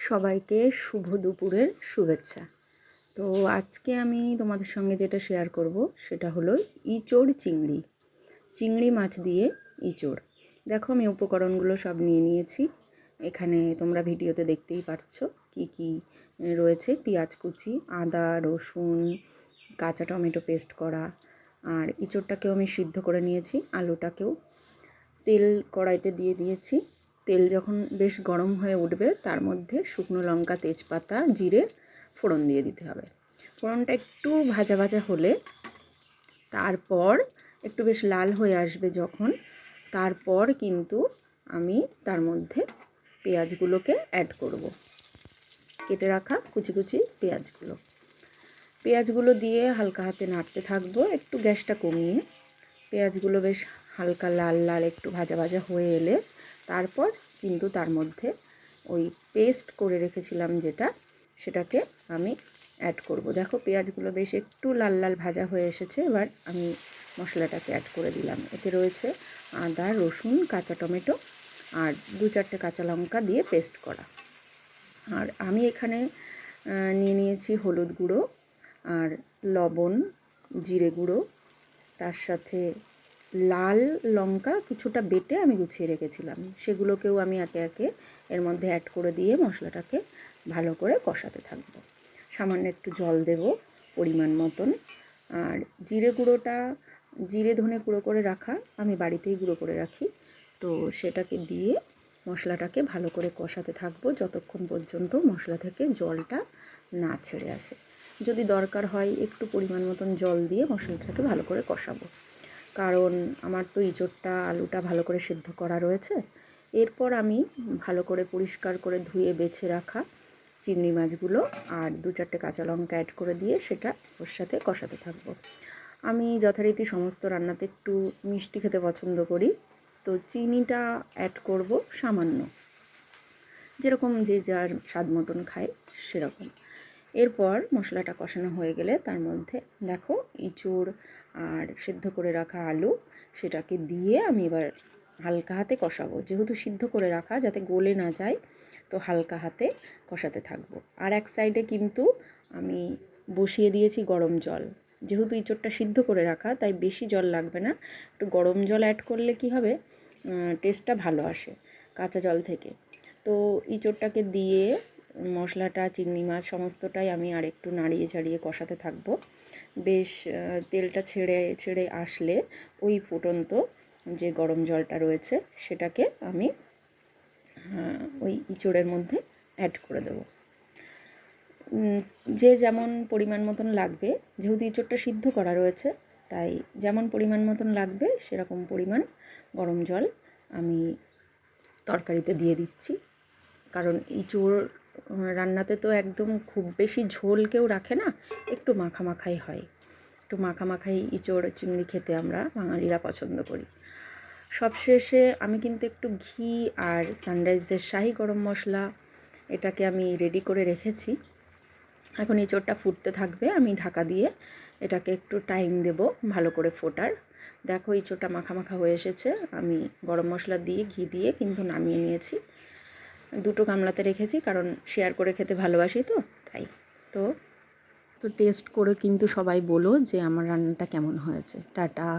সবাইকে শুভ দুপুরের শুভেচ্ছা। তো আজকে আমি তোমাদের সঙ্গে যেটা শেয়ার করব সেটা হলো ইঁচড় চিংড়ি। চিংড়ি মাছ দিয়ে ইঁচড়। দেখো আমি উপকরণগুলো সব নিয়ে নিয়েছি। এখানে তোমরা ভিডিওতে দেখতেই পাচ্ছো কি কি রয়েছে। পেঁয়াজ কুচি, আদা, রসুন, কাঁচা টমেটো পেস্ট করা, আর ইঁচড়টাকেও আমি সিদ্ধ করে নিয়েছি, আলুটাকেও। তেল কড়াইতে দিয়ে দিয়েছি। তেল যখন বেশ গরম হয়ে উঠবে তার মধ্যে শুকনো লঙ্কা, তেজপাতা, জিরে ফোড়ন দিয়ে দিতে হবে। ফোড়নটা একটু ভাজা ভাজা হলে তারপর একটু বেশ লাল হয়ে আসবে যখন, তারপর কিন্তু আমি তার মধ্যে পেঁয়াজগুলোকে অ্যাড করব। কেটে রাখা কুচি কুচি পেঁয়াজগুলো দিয়ে হালকা হাতে নাড়তে থাকবো, একটু গ্যাসটা কমিয়ে। পেঁয়াজগুলো বেশ হালকা লাল লাল একটু ভাজা ভাজা হয়ে এলে তারপর কিন্তু তার মধ্যে ওই পেস্ট করে রেখেছিলাম যেটা, সেটাকে আমি অ্যাড করব। দেখো পেঁয়াজগুলো বেশ একটু লাল লাল ভাজা হয়ে এসেছে। এবার আমি মশলাটাকে অ্যাড করে দিলাম। এতে রয়েছে আদা, রসুন, কাঁচা টমেটো আর 2-4টে কাঁচা লঙ্কা দিয়ে পেস্ট করা। আর আমি এখানে নিয়ে নিয়েছি হলুদ গুঁড়ো আর লবণ, জিরে গুঁড়ো, তার সাথে লাল লঙ্কা কিছুটা বেটে আমি গুছিয়ে রেখেছিলাম, সেগুলোকেও আমি একে একে এর মধ্যে অ্যাড করে দিয়ে মশলাটাকে ভালো করে কষাতে থাকব। সামান্য একটু জল দেব পরিমাণ মতন। আর জিরে ধনে গুঁড়ো করে রাখা, আমি বাড়িতেই গুঁড়ো করে রাখি, তো সেটাকে দিয়ে মশলাটাকে ভালো করে কষাতে থাকবো যতক্ষণ পর্যন্ত মশলা থেকে জলটা না ছেড়ে আসে। যদি দরকার হয় একটু পরিমাণ মতন জল দিয়ে মশলাটাকে ভালো করে কষাবো, কারণ আমার তো ইঁচড়টা আলুটা ভালো করে সিদ্ধ করা রয়েছে। এরপর আমি ভালো করে পরিষ্কার করে ধুয়ে বেছে রাখা চিংড়ি মাছগুলো আর 2-4টে কাঁচা লঙ্কা অ্যাড করে দিয়ে সেটা ওর সাথে কষাতে থাকবো। আমি যথারীতি সমস্ত রান্নাতে একটু মিষ্টি খেতে পছন্দ করি, তো চিনিটা অ্যাড করব সামান্য, যেরকম যে যার স্বাদ মতন খায় সেরকম। এরপর মশলাটা কষানো হয়ে গেলে তার মধ্যে দেখো ইঁচড় আর সিদ্ধ করে রাখা আলু, সেটাকে দিয়ে আমি এবার হালকা হাতে কষাবো। যেহেতু সিদ্ধ করে রাখা, যাতে গলে না যায়, তো হালকা হাতে কষাতে থাকবো। আর এক সাইডে কিন্তু আমি বসিয়ে দিয়েছি গরম জল। যেহেতু ইঁচড়টা সিদ্ধ করে রাখা তাই বেশি জল লাগবে না, একটু গরম জল অ্যাড করলে কি হবে, টেস্টটা ভালো আসে কাঁচা জল থেকে। তো ইঁচড়টাকে দিয়ে মশলাটা, চিংড়ি মাছ সমস্তটাই আমি আর একটু নাড়িয়ে ছাড়িয়ে কষাতে থাকবো। বেশ তেলটা ছেড়ে ছেড়ে আসলে ওই ফুটন্ত যে গরম জলটা রয়েছে সেটাকে আমি ওই ইঁচড়ের মধ্যে অ্যাড করে দেবো। যে যেমন পরিমাণ মতন লাগবে, যেহেতু ইঁচড়টা সিদ্ধ করা রয়েছে তাই যেমন পরিমাণ মতন লাগবে সেরকম পরিমাণ গরম জল আমি তরকারিতে দিয়ে দিচ্ছি। কারণ ইঁচড় রান্নাতে তো একদম খুব বেশি ঝোল কেউ রাখে না, একটু মাখামাখাই হয়। একটু মাখামাখাই ইঁচড় চিংড়ি খেতে আমরা বাঙালিরা পছন্দ করি। সবশেষে আমি কিন্তু একটু ঘি আর সানরাইজের শাহি গরম মশলা, এটাকে আমি রেডি করে রেখেছি। এখন ইঁচড়টা ফুটতে থাকবে, আমি ঢাকা দিয়ে এটাকে একটু টাইম দেব ভালো করে ফোটার। দেখো ইঁচড়টা মাখা মাখা হয়ে এসেছে। আমি গরম মশলা দিয়ে ঘি দিয়ে কিন্তু নামিয়ে নিয়েছি। 2টো গামলাতে রেখেছি, কারণ শেয়ার করে খেতে ভালোবাসি তো তাই। তো টেস্ট করে কিন্তু সবাই বলো যে আমার রান্নাটা কেমন হয়েছে। টাটা।